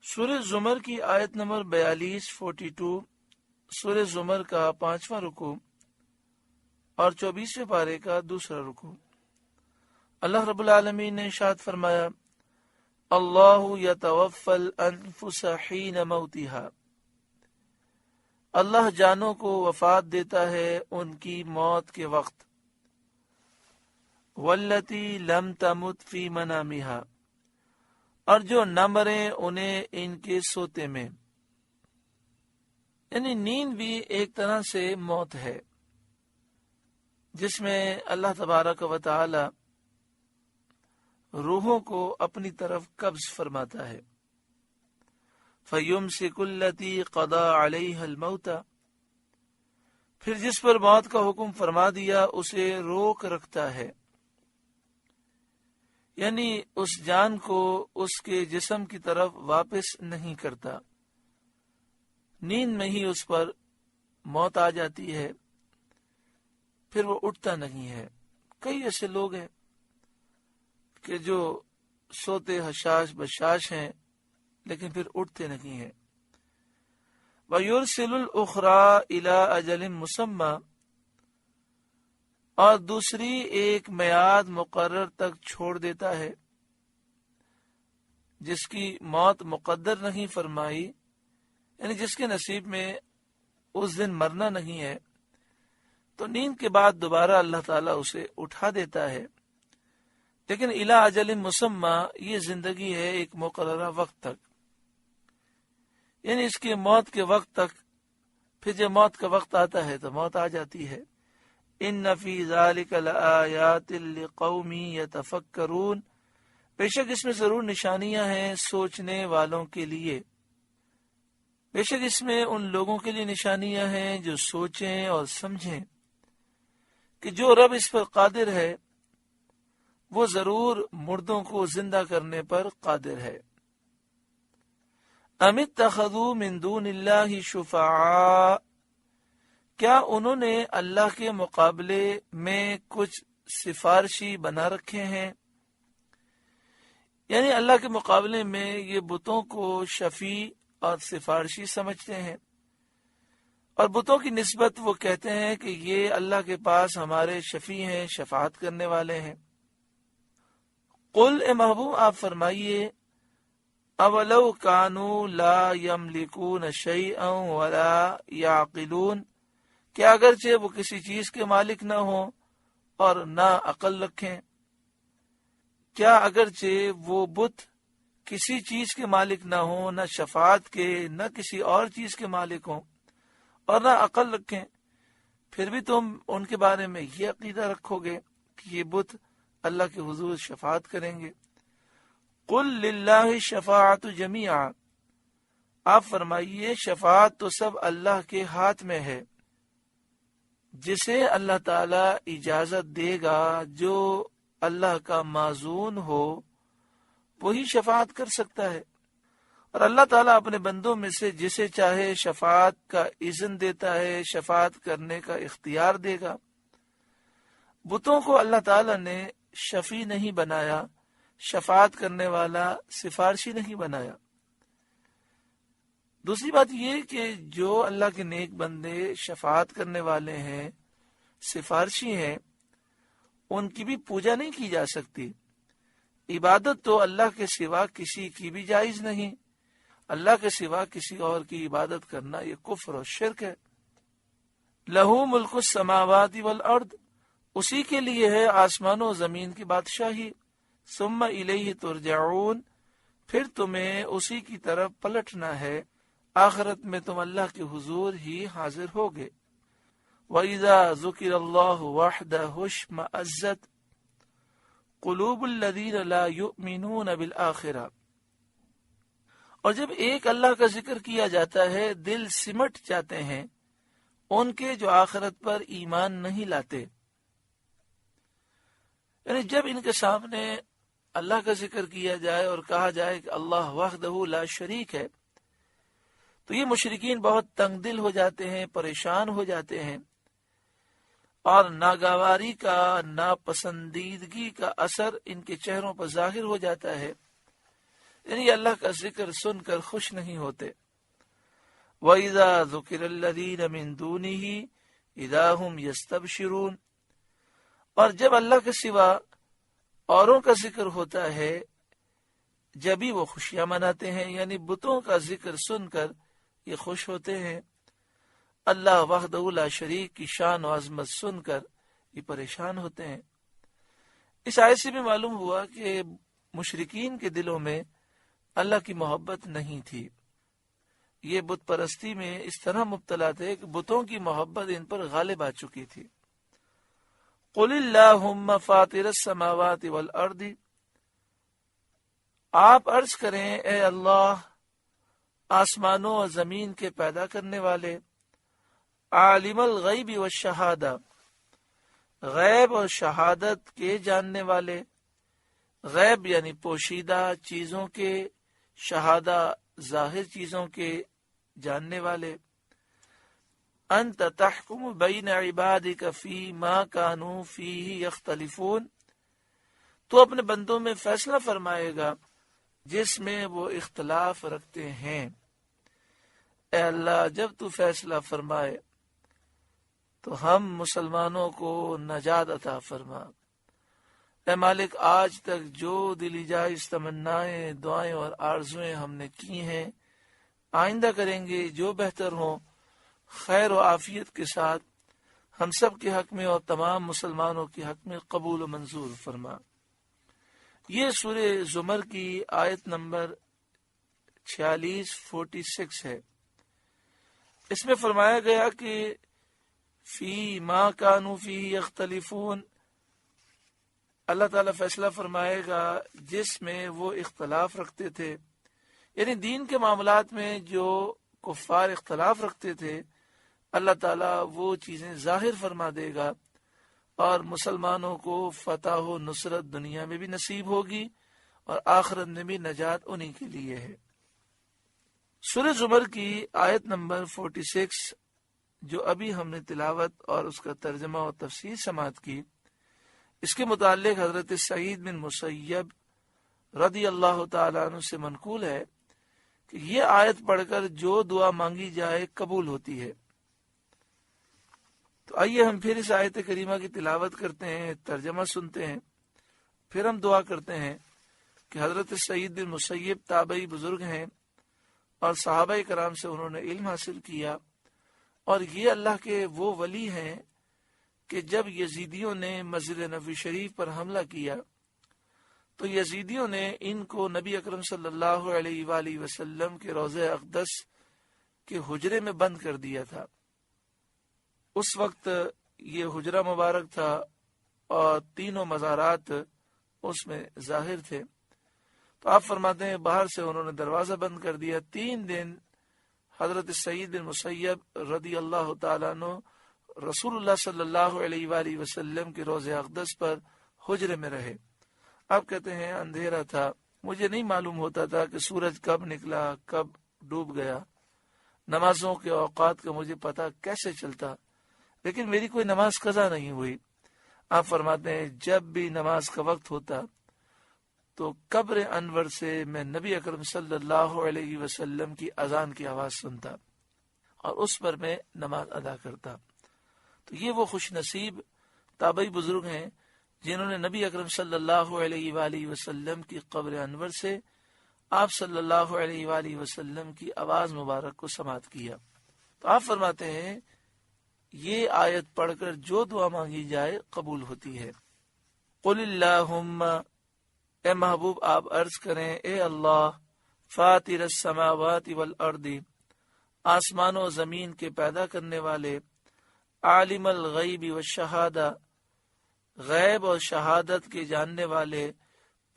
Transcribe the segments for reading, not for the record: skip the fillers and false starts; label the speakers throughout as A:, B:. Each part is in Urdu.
A: سورہ زمر کی آیت نمبر 42 سورہ زمر کا 5واں رکوع اور 24ویں پارے کا دوسرا رکوع۔ اللہ رب العالمین نے ارشاد فرمایا، اللہ یتوفی الانفس حین موتها، اللہ جانوں کو وفات دیتا ہے ان کی موت کے وقت، والتی لم تمت فی منامها، اور جو نہ مرے انہیں ان کے سوتے میں، یعنی نیند بھی ایک طرح سے موت ہے جس میں اللہ تبارک و تعالی روحوں کو اپنی طرف قبض فرماتا ہے۔ فَيُمْسِكُ الَّتِي قَضَى عَلَيْهَا الْمَوْتَ، پھر جس پر موت کا حکم فرما دیا اسے روک رکھتا ہے، یعنی اس جان کو اس کے جسم کی طرف واپس نہیں کرتا، نیند میں ہی اس پر موت آ جاتی ہے، پھر وہ اٹھتا نہیں ہے۔ کئی ایسے لوگ ہیں کہ جو سوتے حشاش بشاش ہیں لیکن پھر اٹھتے نہیں ہیں۔ وَيُرْسِلُ الْأُخْرَى إِلَىٰ أَجَلٍ مُّسَمًّى، اور دوسری ایک میعاد مقرر تک چھوڑ دیتا ہے، جس کی موت مقدر نہیں فرمائی، یعنی جس کے نصیب میں اس دن مرنا نہیں ہے، تو نیند کے بعد دوبارہ اللہ تعالیٰ اسے اٹھا دیتا ہے، لیکن الی اجل مسمى، یہ زندگی ہے ایک مقررہ وقت تک، یعنی اس کے موت کے وقت تک۔ پھر جب موت کا وقت آتا ہے تو موت آ جاتی ہے۔ ان فی ذلک لآیات لقوم یتفکرون، بے شک اس میں ضرور نشانیاں ہیں سوچنے والوں کے لیے، بے شک اس میں ان لوگوں کے لیے نشانیاں ہیں جو سوچیں اور سمجھیں کہ جو رب اس پر قادر ہے وہ ضرور مردوں کو زندہ کرنے پر قادر ہے۔ ام اتخذوا من دون اللہ شفعاء، کیا انہوں نے اللہ کے مقابلے میں کچھ سفارشی بنا رکھے ہیں، یعنی اللہ کے مقابلے میں یہ بتوں کو شفیع اور سفارشی سمجھتے ہیں، اور بتوں کی نسبت وہ کہتے ہیں کہ یہ اللہ کے پاس ہمارے شفیع ہیں، شفاعت کرنے والے ہیں۔ قل، اے محبوب آپ فرمائیے، اولو کانوا لا یملکون شیئا ولا یعقلون، کہ اگرچہ وہ کسی چیز کے مالک نہ ہوں اور نہ عقل رکھیں، کیا اگرچہ وہ بت کسی چیز کے مالک نہ ہوں، نہ شفاعت کے، نہ کسی اور چیز کے مالک ہوں اور نہ عقل رکھیں، پھر بھی تم ان کے بارے میں یہ عقیدہ رکھو گے کہ یہ بت اللہ کے حضور شفاعت کریں گے۔ قل للہ الشفاعۃ جمیعا، آپ فرمائیے شفاعت تو سب اللہ کے ہاتھ میں ہے، جسے اللہ تعالی اجازت دے گا، جو اللہ کا معزون ہو وہی شفاعت کر سکتا ہے، اور اللہ تعالیٰ اپنے بندوں میں سے جسے چاہے شفاعت کا اذن دیتا ہے، شفاعت کرنے کا اختیار دے گا۔ بتوں کو اللہ تعالیٰ نے شفیع نہیں بنایا، شفاعت کرنے والا سفارشی نہیں بنایا۔ دوسری بات یہ کہ جو اللہ کے نیک بندے شفاعت کرنے والے ہیں، سفارشی ہیں، ان کی بھی پوجا نہیں کی جا سکتی۔ عبادت تو اللہ کے سوا کسی کی بھی جائز نہیں، اللہ کے سوا کسی اور کی عبادت کرنا یہ کفر و شرک ہے۔ لہو ملک السماوات والارض، اسی کے لیے ہے آسمان و زمین کی بادشاہی، ثم الیہ ترجعون، پھر تمہیں اسی کی طرف پلٹنا ہے، آخرت میں تم اللہ کے حضور ہی حاضر ہوگے۔ وَإِذَا ذُكِرَ اللَّهُ وَحْدَهُ اشْمَأَزَّتْ قُلُوبُ الَّذِينَ لَا يُؤْمِنُونَ بِالْآخِرَةِ، اور جب ایک اللہ کا ذکر کیا جاتا ہے دل سمٹ جاتے ہیں ان کے جو آخرت پر ایمان نہیں لاتے، یعنی جب ان کے سامنے اللہ کا ذکر کیا جائے اور کہا جائے کہ اللہ وحدہ لا شریک ہے، تو یہ مشرکین بہت تنگ دل ہو جاتے ہیں، پریشان ہو جاتے ہیں، اور ناگواری کا، ناپسندیدگی کا اثر ان کے چہروں پر ظاہر ہو جاتا ہے، یعنی اللہ کا ذکر سن کر خوش نہیں ہوتے۔ وَإِذَا ذُكِرَ الَّذِينَ مِن دُونِهِ إِذَا هُمْ يَسْتَبْشِرُونَ، اور جب اللہ کے سوا اوروں کا ذکر ہوتا ہے جبھی وہ خوشیاں مناتے ہیں، یعنی بتوں کا ذکر سن کر یہ خوش ہوتے ہیں۔ اللہ وحدہ لا شریک کی شان و عظمت سن کر یہ پریشان ہوتے ہیں۔ اس آیت سے بھی معلوم ہوا کہ مشرکین کے دلوں میں اللہ کی محبت نہیں تھی، یہ بت پرستی میں اس طرح مبتلا تھے کہ بتوں کی محبت ان پر غالب آ چکی تھی۔ قل اللہم فاطر السماوات والارض، آپ عرض کریں اے اللہ آسمانوں اور زمین کے پیدا کرنے والے، عالم الغیب والشہادہ، غیب اور شہادت کے جاننے والے، غیب یعنی پوشیدہ چیزوں کے، شہادہ ظاہر چیزوں کے جاننے والے۔ انت تحکم بین عبادک فی ما کانوا فیہ یختلفون، تو اپنے بندوں میں فیصلہ فرمائے گا جس میں وہ اختلاف رکھتے ہیں۔ اے اللہ جب تو فیصلہ فرمائے تو ہم مسلمانوں کو نجات عطا فرما۔ اے مالک آج تک جو دلی جائز تمنائیں، دعائیں اور آرزویں ہم نے کی ہیں، آئندہ کریں گے جو بہتر ہوں، خیر و عافیت کے ساتھ ہم سب کے حق میں اور تمام مسلمانوں کے حق میں قبول و منظور فرما۔ یہ سورہ زمر کی آیت نمبر 46 ہے۔ اس میں فرمایا گیا کہ فی ما کانوا فیہ یختلفون، اللہ تعالیٰ فیصلہ فرمائے گا جس میں وہ اختلاف رکھتے تھے، یعنی دین کے معاملات میں جو کفار اختلاف رکھتے تھے اللہ تعالیٰ وہ چیزیں ظاہر فرما دے گا، اور مسلمانوں کو فتح و نصرت دنیا میں بھی نصیب ہوگی اور آخرت میں بھی نجات انہی کے لیے ہے۔ سورہ زمر کی آیت نمبر 46 جو ابھی ہم نے تلاوت اور اس کا ترجمہ اور تفسیر سماعت کی، اس کے متعلق حضرت سعید بن مسیب رضی اللہ تعالیٰ عنہ سے منقول ہے کہ یہ آیت پڑھ کر جو دعا مانگی جائے قبول ہوتی ہے۔ تو آئیے ہم پھر اس آیت کریمہ کی تلاوت کرتے ہیں، ترجمہ سنتے ہیں، پھر ہم دعا کرتے ہیں کہ حضرت سعید بن مسیب تابعی بزرگ ہیں اور صحابہ کرام سے انہوں نے علم حاصل کیا، اور یہ اللہ کے وہ ولی ہیں کہ جب یزیدیوں نے مسجد نبوی شریف پر حملہ کیا تو یزیدیوں نے ان کو نبی اکرم صلی اللہ علیہ وآلہ وسلم کے روضہ اقدس کے حجرے میں بند کر دیا تھا۔ اس وقت یہ حجرہ مبارک تھا اور تینوں مزارات اس میں ظاہر تھے، تو آپ فرماتے ہیں باہر سے انہوں نے دروازہ بند کر دیا۔ 3 دن حضرت سعید بن مسیب رضی اللہ تعالیٰ عنہ رسول اللہ صلی اللہ علیہ وآلہ وسلم کے روضہ اقدس پر حجرے میں رہے۔ آپ کہتے ہیں اندھیرا تھا، مجھے نہیں معلوم ہوتا تھا کہ سورج کب نکلا کب ڈوب گیا، نمازوں کے اوقات کا مجھے پتہ کیسے چلتا، لیکن میری کوئی نماز قضا نہیں ہوئی۔ آپ فرماتے ہیں جب بھی نماز کا وقت ہوتا تو قبر انور سے میں نبی اکرم صلی اللہ علیہ وسلم کی اذان کی آواز سنتا اور اس پر میں نماز ادا کرتا۔ تو یہ وہ خوش نصیب تابعی بزرگ ہیں جنہوں نے نبی اکرم صلی اللہ علیہ وآلہ وسلم کی قبر انور سے آپ صلی اللہ علیہ وآلہ وسلم کی آواز مبارک کو سماعت کیا۔ تو آپ فرماتے ہیں یہ آیت پڑھ کر جو دعا مانگی جائے قبول ہوتی ہے۔ قل اللہم، اے محبوب آپ عرض کریں اے اللہ فاطر السماوات والارض، آسمان و زمین کے پیدا کرنے والے، عالم الغیب والشہادہ، غیب اور شہادت کے جاننے والے،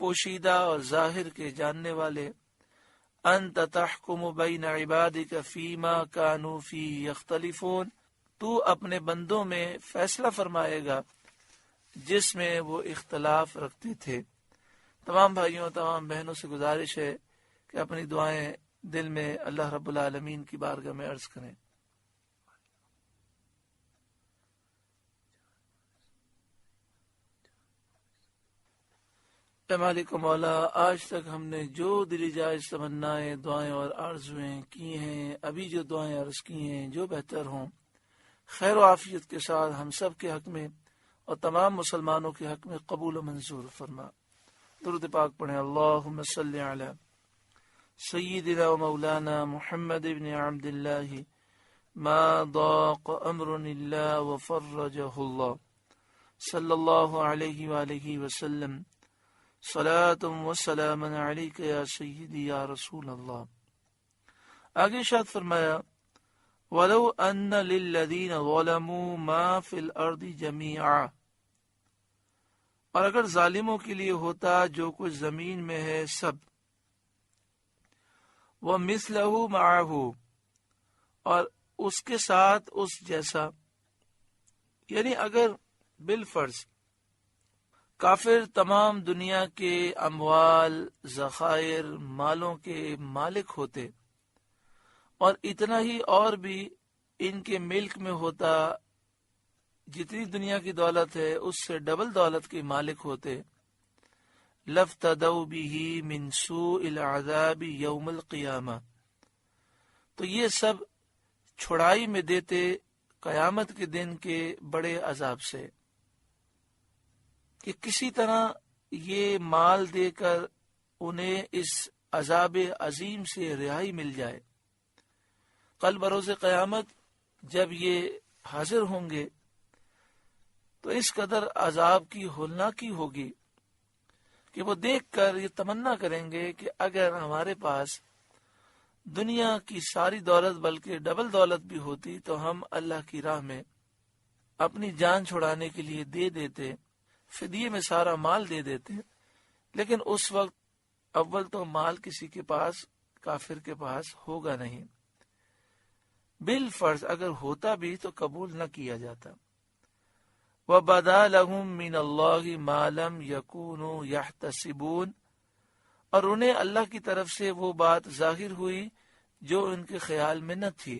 A: پوشیدہ اور ظاہر کے جاننے والے، انت تحکم بین عبادک فیما کانوا فیہ یختلفون، تو اپنے بندوں میں فیصلہ فرمائے گا جس میں وہ اختلاف رکھتے تھے۔ تمام بھائیوں تمام بہنوں سے گزارش ہے کہ اپنی دعائیں دل میں اللہ رب العالمین کی بارگاہ میں عرض کریں۔ اے مالک و مولا، آج تک ہم نے جو دلی جائز تمنائیں، دعائیں اور آرزویں کی ہیں، ابھی جو دعائیں عرض کی ہیں، جو بہتر ہوں، خیر و عافیت کے ساتھ ہم سب کے حق میں اور تمام مسلمانوں کے حق میں قبول و منظور فرما۔ درود پاک پڑھیں۔ اللہم صلی علی سیدنا و مولانا محمد بن عبد اللہ ما ضاق امر اللہ وفرجہ اللہ صلی اللہ علیہ وآلہ وسلم، صلاۃ و سلام علیک یا سیدی یا رسول اللہ۔ آگے ارشاد فرمایا وَلَوْ أَنَّ لِلَّذِينَ ظَلَمُوا مَا فِي الْأَرْضِ جَمِيعًا، اور اگر ظالموں کے لیے ہوتا جو کچھ زمین میں ہے سب، وَمِثْلَهُ مَعَهُ، اور اس کے ساتھ اس جیسا، یعنی اگر بالفرض کافر تمام دنیا کے اموال، ذخائر، مالوں کے مالک ہوتے اور اتنا ہی اور بھی ان کے ملک میں ہوتا، جتنی دنیا کی دولت ہے اس سے ڈبل دولت کے مالک ہوتے، لَافْتَدَوْا بِهِ مِنْ سُوءِ الْعَذَابِ يَوْمَ الْقِيَامَةِ، تو یہ سب چھڑائی میں دیتے قیامت کے دن کے بڑے عذاب سے، کہ کسی طرح یہ مال دے کر انہیں اس عذاب عظیم سے رہائی مل جائے۔ کل بروز قیامت جب یہ حاضر ہوں گے تو اس قدر عذاب کی ہولناکی ہوگی کہ وہ دیکھ کر یہ تمنا کریں گے کہ اگر ہمارے پاس دنیا کی ساری دولت بلکہ ڈبل دولت بھی ہوتی تو ہم اللہ کی راہ میں اپنی جان چھڑانے کے لیے دے دیتے، فدیے میں سارا مال دے دیتے، لیکن اس وقت اول تو مال کسی کے پاس، کافر کے پاس ہوگا نہیں، بالفرض اگر ہوتا بھی تو قبول نہ کیا جاتا۔ وَبَدَا لَهُم مِّنَ اللَّهِ مَا لَمْ يَكُونُوا يَحْتَسِبُونَ، اور انہیں اللہ کی طرف سے وہ بات ظاہر ہوئی جو ان کے خیال میں نہ تھی،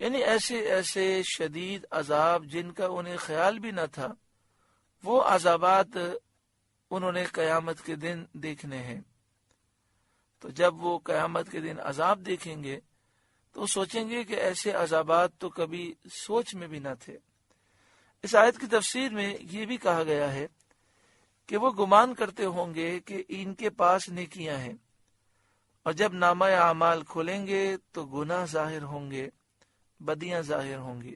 A: یعنی ایسے ایسے شدید عذاب جن کا انہیں خیال بھی نہ تھا، وہ عذابات انہوں نے قیامت کے دن دیکھنے ہیں۔ تو جب وہ قیامت کے دن عذاب دیکھیں گے تو سوچیں گے کہ ایسے عذابات تو کبھی سوچ میں بھی نہ تھے۔ اس آیت کی تفسیر میں یہ بھی کہا گیا ہے کہ وہ گمان کرتے ہوں گے کہ ان کے پاس نیکیاں ہیں، اور جب نامہ اعمال کھولیں گے تو گناہ ظاہر ہوں گے، بدیاں ظاہر ہوں گی۔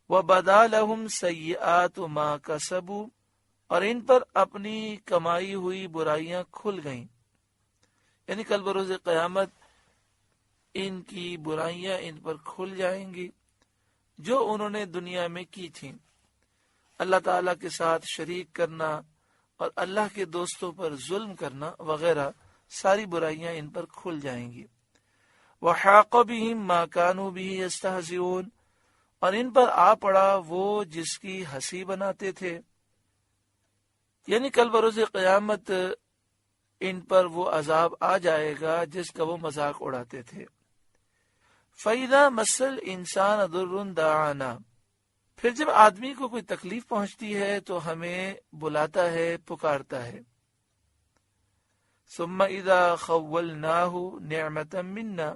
A: وَبَدَا لَهُمْ سَيِّئَاتُ مَا كَسَبُوا، اور ان پر اپنی کمائی ہوئی برائیاں کھل گئیں، یعنی کل بروز قیامت ان کی برائیاں ان پر کھل جائیں گی جو انہوں نے دنیا میں کی تھیں، اللہ تعالیٰ کے ساتھ شریک کرنا اور اللہ کے دوستوں پر ظلم کرنا وغیرہ، ساری برائیاں ان پر کھل جائیں گی۔ وَحَاقَ بِهِم مَا كَانُوا بِهِ يَسْتَهْزِئُونَ، اور ان پر آ پڑا وہ جس کی ہنسی بناتے تھے، یعنی کل بروز قیامت ان پر وہ عذاب آ جائے گا جس کا وہ مذاق اڑاتے تھے۔ فَإِذَا مَسَّ الْإِنسَانَ ضُرٌّ دَعَانَا، پھر جب آدمی کو کوئی تکلیف پہنچتی ہے تو ہمیں بلاتا ہے، پکارتا ہے۔ ثُمَّ إِذَا خَوَّلْنَاهُ نِعْمَةً مِنَّا،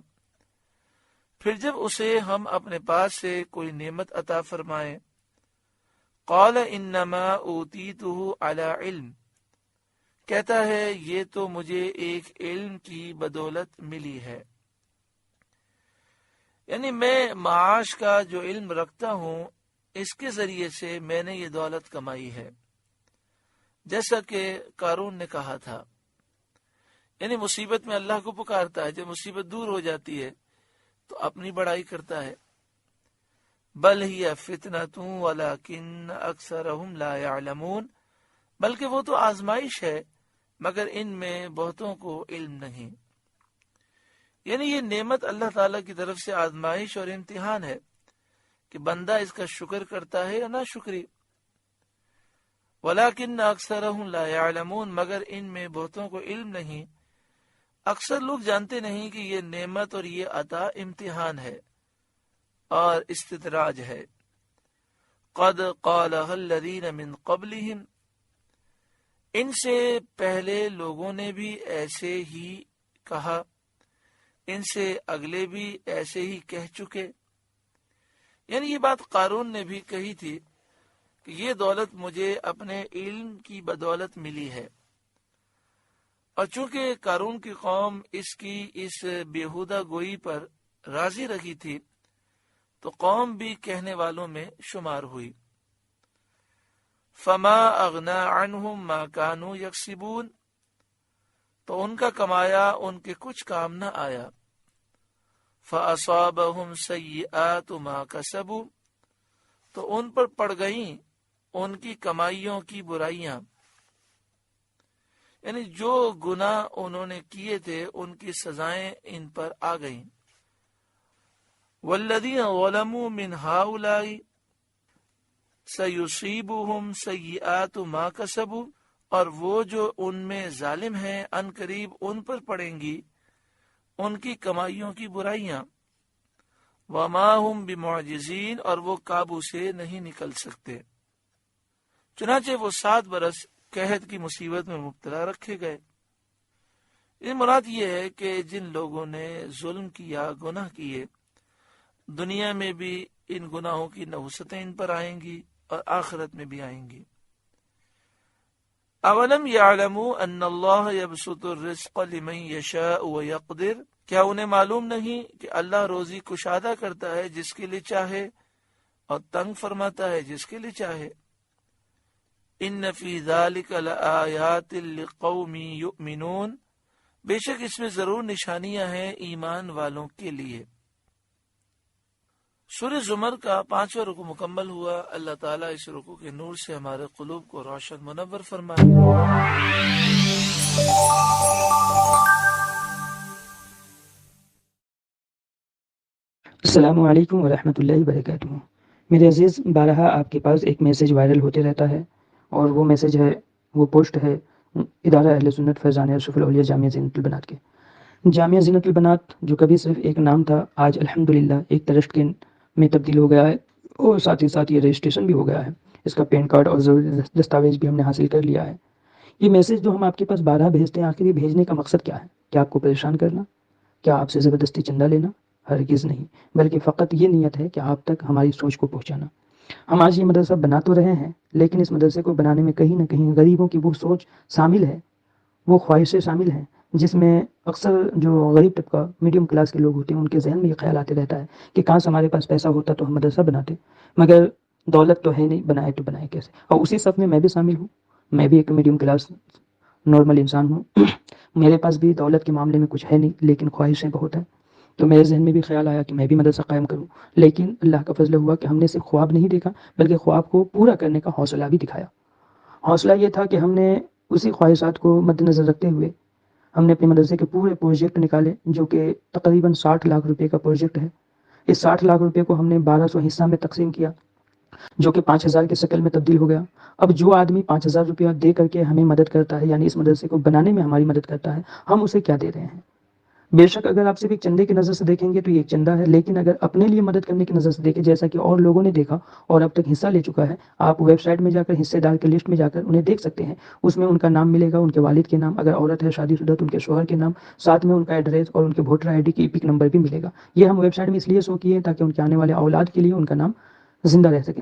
A: پھر جب اسے ہم اپنے پاس سے کوئی نعمت عطا فرمائیں، قَالَ إِنَّمَا أُوتِيتُهُ عَلَى عِلْمٍ، کہتا ہے یہ تو مجھے ایک علم کی بدولت ملی ہے، یعنی میں معاش کا جو علم رکھتا ہوں اس کے ذریعے سے میں نے یہ دولت کمائی ہے، جیسا کہ قارون نے کہا تھا۔ یعنی مصیبت میں اللہ کو پکارتا ہے، جب مصیبت دور ہو جاتی ہے تو اپنی بڑائی کرتا ہے۔ بل ہی فتنۃ ولکن اکثرہم لا یعلمون، بلکہ وہ تو آزمائش ہے مگر ان میں بہتوں کو علم نہیں۔ یعنی یہ نعمت اللہ تعالیٰ کی طرف سے آزمائش اور امتحان ہے کہ بندہ اس کا شکر کرتا ہے یا نہ شکری۔ ولیکن اکثرہم لا یعلمون، مگر ان میں بہتوں کو علم نہیں، اکثر لوگ جانتے نہیں کہ یہ نعمت اور یہ عطا امتحان ہے اور استدراج ہے۔ قد قالها الذین من قبلہم، ان سے پہلے لوگوں نے بھی ایسے ہی کہا، ان سے اگلے بھی ایسے ہی کہہ چکے. یعنی یہ بات قارون نے بھی کہی تھی کہ یہ دولت مجھے اپنے علم کی بدولت ملی ہے. اور چونکہ قارون کی قوم اس کی اس بیہودہ گوئی پر راضی رہی تھی تو قوم بھی کہنے والوں میں شمار ہوئی. فما اغنا عنہم ما کانوا یکسبون، تو ان کا کمایا ان کے کچھ کام نہ آیا. فاصابہم سیئات ما کسبوا، تو ان پر پڑ گئیں ان کی کمائیوں کی برائیاں، یعنی جو گناہ انہوں نے کیے تھے ان کی سزائیں ان پر آ گئیں. والذین ظلموا من ہؤلاء سیصیبہم سیئات ما کسبوا، اور وہ جو ان میں ظالم ہیں ان قریب ان پر پڑیں گی ان کی کمائیوں کی برائیاں. وما ہم بمعجزین، اور وہ قابو سے نہیں نکل سکتے. چنانچہ وہ 7 برس قحط کی مصیبت میں مبتلا رکھے گئے. ان مراد یہ ہے کہ جن لوگوں نے ظلم کیا، گناہ کیے، دنیا میں بھی ان گناہوں کی نحوستیں ان پر آئیں گی اور آخرت میں بھی آئیں گی. اولم یعلموا ان اللہ یبسط الرزق لمن یشاء ویقدر، کیا انہیں معلوم نہیں کہ اللہ روزی کشادہ کرتا ہے جس کے لیے چاہے اور تنگ فرماتا ہے جس کے لیے چاہے. ان فی ذلک لآیات لقوم یؤمنون، بے شک اس میں ضرور نشانیاں ہیں ایمان والوں کے لیے. سورہ زمر کا 5واں رکوع مکمل ہوا. اللہ تعالیٰ اس رکوع کے نور سے ہمارے قلوب کو روشن منور فرمائے.
B: السلام علیکم ورحمۃ اللہ وبرکاتہ. میرے عزیز، بارہا آپ کے پاس ایک میسیج وائرل ہوتے رہتا ہے، اور وہ میسیج ہے، وہ پوسٹ ہے ادارہ اہل سنت فیضان اشرف الاولیاء جامعہ زینت البنات کے. جامعہ زینت البنات جو کبھی صرف ایک نام تھا، آج الحمدللہ ایک ٹرسٹ کے میں تبدیل ہو گیا ہے، اور ساتھ ہی ساتھ یہ رجسٹریشن بھی ہو گیا ہے. اس کا پین کارڈ اور ضروری دستاویز بھی ہم نے حاصل کر لیا ہے. یہ میسیج جو ہم آپ کے پاس بارہا بھیجتے ہیں، آخر یہ بھیجنے کا مقصد کیا ہے؟ کیا آپ کو پریشان کرنا؟ کیا آپ سے زبردستی چندہ لینا؟ ہرگز نہیں، بلکہ فقط یہ نیت ہے کہ آپ تک ہماری سوچ کو پہنچانا. ہم آج یہ مدرسہ بنا تو رہے ہیں، لیکن اس مدرسے کو بنانے میں کہیں نہ کہیں غریبوں کی وہ سوچ شامل ہے، وہ خواہشیں شامل ہیں، جس میں اکثر جو غریب طبقہ، میڈیم کلاس کے لوگ ہوتے ہیں، ان کے ذہن میں یہ خیال آتے رہتا ہے کہ کاش ہمارے پاس پیسہ ہوتا تو ہم مدرسہ بناتے، مگر دولت تو ہے نہیں، بنائے تو بنائے کیسے؟ اور اسی صف میں بھی شامل ہوں. میں بھی ایک میڈیم کلاس نارمل انسان ہوں. میرے پاس بھی دولت کے معاملے میں کچھ ہے نہیں، لیکن خواہشیں بہت ہیں. تو میرے ذہن میں بھی خیال آیا کہ میں بھی مدرسہ قائم کروں، لیکن اللہ کا فضل ہوا کہ ہم نے صرف خواب نہیں دیکھا، بلکہ خواب کو پورا کرنے کا حوصلہ بھی دکھایا. حوصلہ یہ تھا کہ ہم نے اسی خواہشات کو مد نظر رکھتے ہوئے ہم نے اپنے مدرسے کے پورے پروجیکٹ نکالے، جو کہ تقریباً 60 لاکھ روپے کا پروجیکٹ ہے. اس 60 لاکھ روپے کو ہم نے 1200 حصہ میں تقسیم کیا، جو کہ 5000 کی شکل میں تبدیل ہو گیا. اب جو آدمی 5000 روپیہ دے کر کے ہمیں مدد کرتا ہے، یعنی اس مدرسے کو بنانے میں ہماری مدد کرتا ہے، ہم اسے کیا دے رہے ہیں؟ بے شک اگر آپ صرف ایک چندے کی نظر سے دیکھیں گے تو یہ ایک چندہ ہے، لیکن اگر اپنے لیے مدد کرنے کی نظر سے دیکھیں، جیسا کہ اور لوگوں نے دیکھا اور اب تک حصہ لے چکا ہے، آپ ویب سائٹ میں جا کر حصے دار کی لسٹ میں جا کر انہیں دیکھ سکتے ہیں. اس میں ان کا نام ملے گا، ان کے والد کے نام، اگر عورت ہے شادی شدہ تو ان کے شوہر کے نام، ساتھ میں ان کا ایڈریس اور ان کے ووٹر آئی ڈی کی ایپک نمبر بھی ملے گا. یہ ہم ویب سائٹ میں اس لیے شو کیے تاکہ ان کے آنے والے اولاد کے لیے ان کا نام زندہ رہ سکے.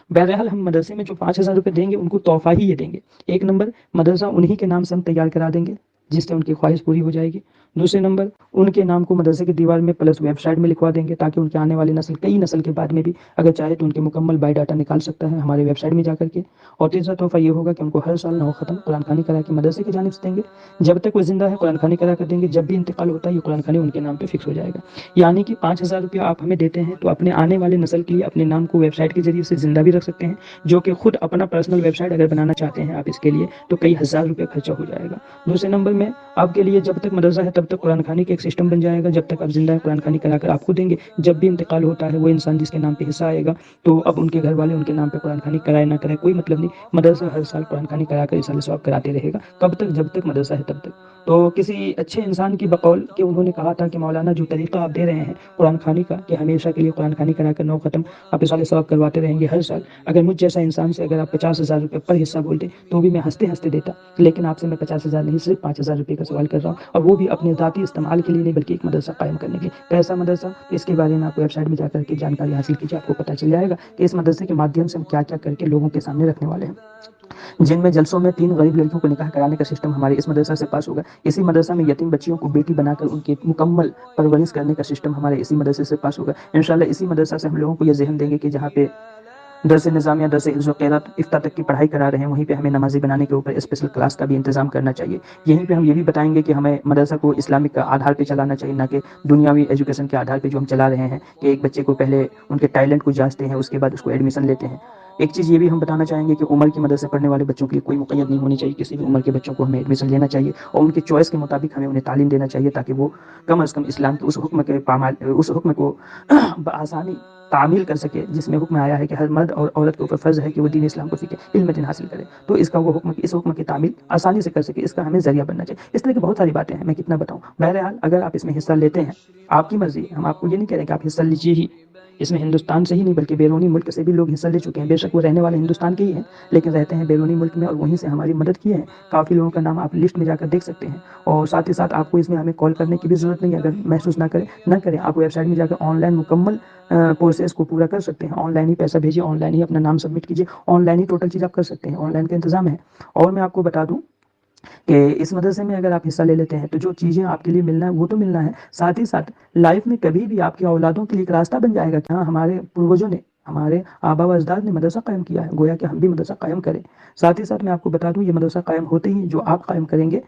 B: بہرحال ہم مدرسے میں جو 5000 روپے دیں گے ان کو تحفہ ہی یہ دیں گے. ایک نمبر، مدرسہ انہی کے نام سے ہم تیار کرا دیں گے جس سے ان کی خواہش پوری ہو جائے گی. دوسرے نمبر، ان کے نام کو مدرسے کی دیوار میں پلس ویب سائٹ میں لکھوا دیں گے تاکہ ان کے آنے والی نسل کئی نسل کے بعد میں بھی اگر چاہے تو ان کے مکمل بائی ڈاٹا نکال سکتا ہے ہمارے ویب سائٹ میں جا کر کے. اور تیسرا تحفہ یہ ہوگا کہ ان کو ہر سال نو ختم قرآن خوانی کرا کے مدرسے کی جانب سے دیں گے. جب تک وہ زندہ ہے قرآن خوانی کرا کر دیں گے، جب بھی انتقال ہوتا ہے یہ قرآن خوانی ان کے نام پہ فکس ہو جائے گا. یعنی کہ 5000 روپیہ آپ ہمیں دیتے ہیں تو اپنے آنے والے نسل کے لیے اپنے نام کو ویب سائٹ کے ذریعے سے زندہ بھی رکھ سکتے ہیں، جو کہ خود اپنا پرسنل ویب سائٹ اگر بنانا چاہتے ہیں آپ اس کے لیے تو کئی ہزار روپے خرچہ ہو جائے گا. دوسرے نمبر میں آپ کے لیے جب تک مدرسہ ہے تب تک قرآن خوانی کا ایک سسٹم بن جائے گا، جب تک آپ زندہ ہیں قرآن خوانی کرا کر آپ کو دیں گے. جب بھی انتقال ہوتا ہے وہ انسان جس کے نام پہ حصہ آئے گا تو اب ان کے گھر والے ان کے نام پہ قرآن خوانی کرائے نہ کرائے کوئی مطلب نہیں، مدرسہ ہر سال قرآن خوانی کرا کر ایصال ثواب کراتے رہے گا. کب تک؟ جب تک مدرسہ ہے تب تک. تو کسی اچھے انسان کی بقول کہ انہوں نے کہا تھا کہ مولانا جو طریقہ آپ دے رہے ہیں قرآن خوانی کا کہ ہمیشہ کے لیے قرآن خوانی کرا کر 9 ختم آپ ایصال ثواب کرواتے رہیں گے ہر سال، اگر مجھ جیسا انسان سے اگر آپ 50,000 روپے پر حصہ بولتے تو بھی میں ہنستے ہنستے دیتا، لیکن آپ سے میں 50,000 نہیں صرف 5,000 روپے کا سوال کر رہا ہوں، اور وہ بھی اپنے ذاتی استعمال کے لیے نہیں بلکہ ایک مدرسہ قائم کرنے کے لیے. کیسا مدرسہ؟ اس کے بارے میں آپ ویب سائٹ میں جا کر کے جانکاری حاصل کیجیے، آپ کو پتہ چل جائے گا کہ اس مدرسے کے مادھیم سے ہم کیا کیا کر کے لوگوں کے سامنے رکھنے والے ہیں. جن میں جلسوں میں 3 غریب لڑکیوں کو نکاح کرانے کا سسٹم ہمارے اس مدرسہ سے پاس ہوگا. اسی مدرسہ میں یتیم بچیوں کو بیٹی بنا کر ان کی مکمل پرورش کرنے کا سسٹم ہمارے اسی مدرسے سے پاس ہوگا. انشاءاللہ اسی مدرسہ سے ہم لوگوں کو یہ ذہن دیں گے کہ جہاں پہ درس نظامیہ، درس حفظ و قرات، افتاء تک کی پڑھائی کرا رہے ہیں وہیں پہ ہمیں نمازی بنانے کے اوپر اسپیشل کلاس کا بھی انتظام کرنا چاہیے. یہیں پہ ہم یہ بھی بتائیں گے کہ ہمیں مدرسہ کو اسلامک آدھار پہ چلانا چاہیے، نہ کہ دنیاوی ایجوکیشن کے آدھار پہ جو ہم چلا رہے ہیں کہ ایک بچے کو پہلے ان کے ٹیلنٹ کو جانچتے ہیں اس کے بعد اس کو ایڈمیشن لیتے ہیں. ایک چیز یہ بھی ہم بتانا چاہیں گے کہ عمر کی مدد سے پڑھنے والے بچوں کے لیے کوئی مقید نہیں ہونی چاہیے، کسی بھی عمر کے بچوں کو ہمیں ایڈمیشن لینا چاہیے اور ان کی چوائس کے مطابق ہمیں انہیں تعلیم دینا چاہیے تاکہ وہ کم از کم اسلام کے اس حکم کو بآسانی تعمیل کر سکے جس میں حکم آیا ہے کہ ہر مرد اور عورت کے اوپر فرض ہے کہ وہ دین اسلام کو سیکھے، علم دین حاصل کرے. تو اس کا وہ حکم اس حکم کی تعمیل آسانی سے کر سکے، اس کا ہمیں ذریعہ بننا چاہیے. اس طرح کی بہت ساری باتیں ہیں، میں کتنا بتاؤں. بہرحال اگر آپ اس میں حصہ لیتے ہیں آپ کی مرضی، ہم آپ کو یہ نہیں کہہ رہے کہ آپ حصہ لیجیے ہی. اس میں ہندوستان سے ہی نہیں بلکہ بیرونی ملک سے بھی لوگ حصہ لے چکے ہیں. بے شک وہ رہنے والے ہندوستان کے ہی ہیں لیکن رہتے ہیں بیرونی ملک میں اور وہیں سے ہماری مدد کیے ہیں. کافی لوگوں کا نام آپ لسٹ میں جا کر دیکھ سکتے ہیں. اور ساتھ ہی ساتھ آپ کو اس میں ہمیں کال کرنے کی بھی ضرورت نہیں ہے. اگر محسوس نہ کریں آپ ویب سائٹ میں جا کر آن لائن مکمل پروسیس کو پورا کر سکتے ہیں. آن لائن ہی پیسہ بھیجیے، آن لائن ہی اپنا نام سبمٹ کیجیے، آن لائن ہی ٹوٹل چیز آپ کر سکتے ہیں. آن لائن کا انتظام ہے. اور میں آپ کو بتا دوں کہ اس مدرسے میں اگر آپ حصہ لے لیتے ہیں تو جو چیزیں آپ کے لیے ملنا ہے وہ تو ملنا ہے، ساتھ ہی ساتھ لائف میں کبھی بھی آپ کی اولادوں کے لیے ایک راستہ بن جائے گا کہ ہاں ہمارے پروجوں نے، ہمارے آبا و اجداد نے مدرسہ قائم کیا ہے، گویا کہ ہم بھی مدرسہ قائم کریں. ساتھ ہی ساتھ میں آپ کو بتا دوں یہ مدرسہ قائم ہوتے ہی جو آپ قائم کریں گے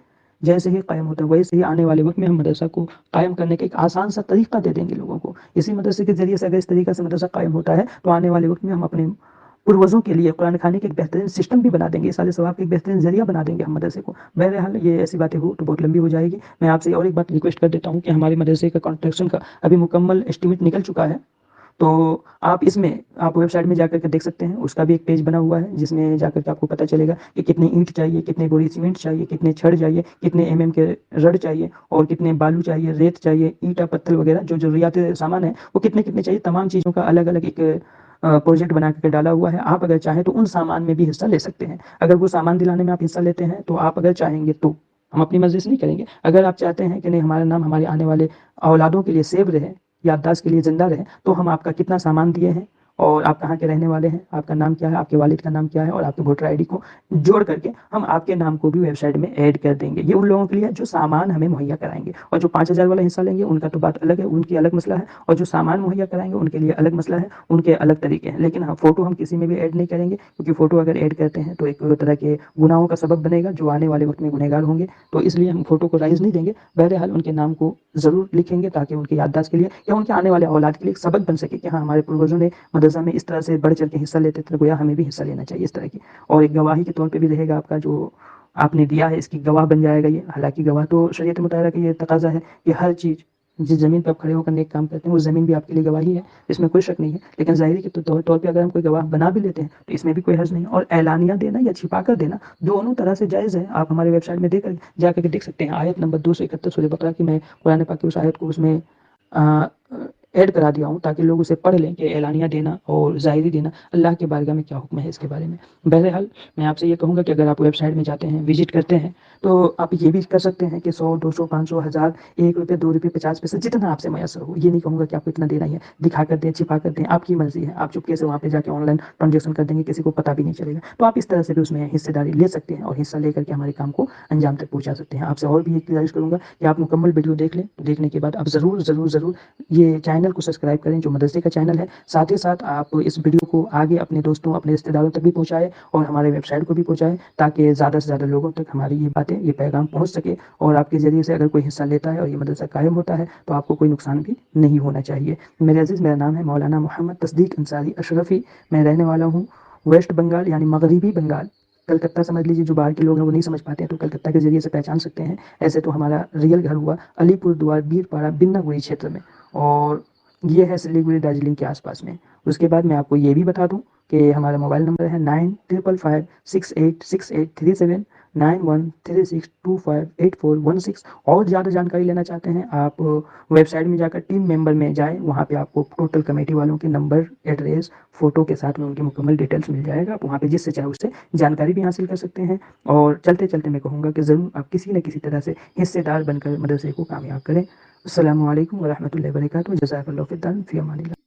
B: جیسے ہی قائم ہوتا ہے ویسے ہی آنے والے وقت میں ہم مدرسہ کو قائم کرنے کا ایک آسان سا طریقہ دے دیں گے لوگوں کو. اسی مدرسے کے ذریعے سے اگر اس طریقے سے مدرسہ قائم ہوتا ہے تو آنے والے وقت میں ہم اپنے پروزوں کے لیے قرآن خوانی کے ایک بہترین سسٹم بھی بنا دیں گے، ایصال ثواب کا ایک بہترین ذریعہ بنا دیں گے ہم مدرسے کو. بہرحال یہ ایسی باتیں ہو تو بہت لمبی ہو جائے گی. میں آپ سے اور ایک بات ریکویسٹ کر دیتا ہوں کہ ہمارے مدرسے کا کنسٹرکشن کا ابھی مکمل اسٹیمیٹ نکل چکا ہے. تو آپ اس میں آپ ویب سائٹ میں جا کر کے دیکھ سکتے ہیں، اس کا بھی ایک پیج بنا ہوا ہے جس میں جا کر کے آپ کو پتہ چلے گا کہ کتنے اینٹ چاہیے، کتنے بوری سیمنٹ چاہیے، کتنے چھڑ چاہیے، کتنے ایم کے رڈ چاہیے اور کتنے بالو چاہیے، ریت چاہیے، اینٹا پتھر وغیرہ جو ضروریات سامان ہے وہ کتنے کتنے چاہیے. تمام چیزوں کا الگ الگ ایک پروجیکٹ بنا کر ڈالا ہوا ہے. آپ اگر چاہیں تو ان سامان میں بھی حصہ لے سکتے ہیں. اگر وہ سامان دلانے میں آپ حصہ لیتے ہیں تو آپ اگر چاہیں گے تو ہم اپنی مرضی سے نہیں کریں گے. اگر آپ چاہتے ہیں کہ نہیں ہمارا نام ہمارے آنے والے اولادوں کے لیے سیو رہے، یادداشت کے لیے زندہ رہے، تو ہم آپ کا کتنا سامان دیے ہیں اور آپ کہاں کے رہنے والے ہیں، آپ کا نام کیا ہے، آپ کے والد کا نام کیا ہے اور آپ کے ووٹر آئی ڈی کو جوڑ کر کے ہم آپ کے نام کو بھی ویب سائٹ میں ایڈ کر دیں گے. یہ ان لوگوں کے لیے جو سامان ہمیں مہیا کرائیں گے، اور جو 5,000 والا حصہ لیں گے ان کا تو بات الگ ہے، ان کی الگ مسئلہ ہے. اور جو سامان مہیا کرائیں گے ان کے لیے الگ مسئلہ ہے، ان کے الگ طریقے ہیں. لیکن ہاں فوٹو ہم کسی میں بھی ایڈ نہیں کریں گے کیونکہ فوٹو اگر ایڈ کرتے ہیں تو ایک طرح کے گناہوں کا سبب بنے گا جو آنے والے وقت میں گنہگار ہوں گے. تو اس لیے ہم فوٹو کو رائز نہیں دیں گے. بہرحال ان کے نام کو ضرور لکھیں گے تاکہ ان کی یادداشت کے لیے یا ان کے آنے والے اولاد کے لیے ایک سبق بن سکے کہ ہاں ہمارے پروجوں نے مدرسہ میں اس طرح سے بڑھ چڑھ کے حصہ لیتے تھے، گویا ہمیں بھی حصہ لینا چاہیے اس طرح کی. اور ایک گواہی کے طور پہ بھی رہے گا آپ کا جو آپ نے دیا ہے اس کی گواہ بن جائے گا یہ. حالانکہ گواہ تو شریعت مطالعہ کا یہ تقاضا ہے کہ ہر چیز جس زمین پہ آپ کھڑے ہو کر نیک کام کرتے ہیں وہ زمین بھی آپ کے لیے گواہی ہے، اس میں کوئی شک نہیں ہے. لیکن ظاہری کے طور پہ اگر ہم کوئی گواہ بنا بھی لیتے ہیں تو اس میں بھی کوئی حرج نہیں. اور اعلانیہ دینا یا چھپا کر دینا دونوں طرح سے جائز ہے. آپ ہمارے ویب سائٹ میں جا کر کے دیکھ سکتے ہیں. آیت نمبر 271 سورہ بقرہ کی میں قرآن پاک کی اس آیت کو اس میں ایڈ کرا دیا ہوں تاکہ لوگ اسے پڑھ لیں کہ اعلانیہ دینا اور ظاہری دینا اللہ کے بارگاہ میں کیا حکم ہے اس کے بارے میں. بہرحال میں آپ سے یہ کہوں گا کہ اگر آپ ویب سائٹ میں جاتے ہیں، وزٹ کرتے ہیں، تو آپ یہ بھی کر سکتے ہیں کہ 100 200 500 1000 1 روپے 2 روپے 50 پیسے جتنا آپ سے میسر ہو. یہ نہیں کہوں گا کہ آپ کو اتنا دینا ہی ہے، دکھا کر دیں چھپا کر دیں آپ کی مرضی ہے. آپ چپکے سے وہاں پہ جا کے آن لائن ٹرانزیکشن کر دیں گے، کسی کو پتہ بھی نہیں چلے گا. تو آپ اس طرح سے بھی اس میں حصہ داری لے سکتے ہیں اور حصہ لے کر کے ہمارے کام کو انجام تک پہنچا سکتے ہیں. آپ سے اور بھی ایک گزارش کروں گا کہ آپ مکمل ویڈیو دیکھ لیں. دیکھنے کے بعد آپ ضرور ضرور ضرور یہ چینل کو سبسکرائب کریں جو مدرسے کا چینل ہے. ساتھ ہی ساتھ آپ اس ویڈیو کو آگے اپنے دوستوں، اپنے رشتہ داروں تک بھی پہنچائیں اور ہمارے ویب سائٹ کو بھی پہنچائیں تاکہ زیادہ سے زیادہ لوگوں تک ہماری یہ باتیں، یہ پیغام پہنچ سکے. اور آپ کے ذریعے سے اگر کوئی حصہ لیتا ہے اور یہ مدرسہ قائم ہوتا ہے تو آپ کو کوئی نقصان بھی نہیں ہونا چاہیے. میرے عزیز، میرا نام ہے مولانا محمد تصدیق انصاری اشرفی. میں رہنے والا ہوں ویسٹ بنگال یعنی مغربی بنگال کلکتہ سمجھ لیجیے، جو باہر کے لوگ ہیں وہ نہیں سمجھ پاتے ہیں تو کلکتہ کے ذریعے سے پہچان سکتے ہیں۔ ایسے تو ہمارا ریئل گھر ہوا علی پور دوار بیرپاڑا بناگوری چھیتر میں، اور یہ ہے سلیگوڑی دارجلنگ کے آس پاس میں۔ اس کے بعد میں آپ کو یہ بھی بتا دوں کہ ہمارا موبائل نمبر ہے 9555686837 9136258416۔ اور زیادہ جانکاری لینا چاہتے ہیں آپ ویب سائٹ میں جا کر ٹیم ممبر میں جائیں، وہاں پہ آپ کو ٹوٹل کمیٹی والوں کے نمبر، ایڈریس، فوٹو کے ساتھ میں ان کی مکمل ڈیٹیلز مل جائے گا۔ آپ وہاں پہ جس سے چاہے اس سے جانکاری بھی حاصل کر سکتے ہیں۔ اور چلتے چلتے میں کہوں گا کہ ضرور آپ کسی نہ کسی طرح سے حصے دار بن کر مدرسے کو کامیاب کریں۔ السلام علیکم ورحمۃ اللہ وبرکاتہ۔ جزاک اللہ خیر، فی امان اللہ۔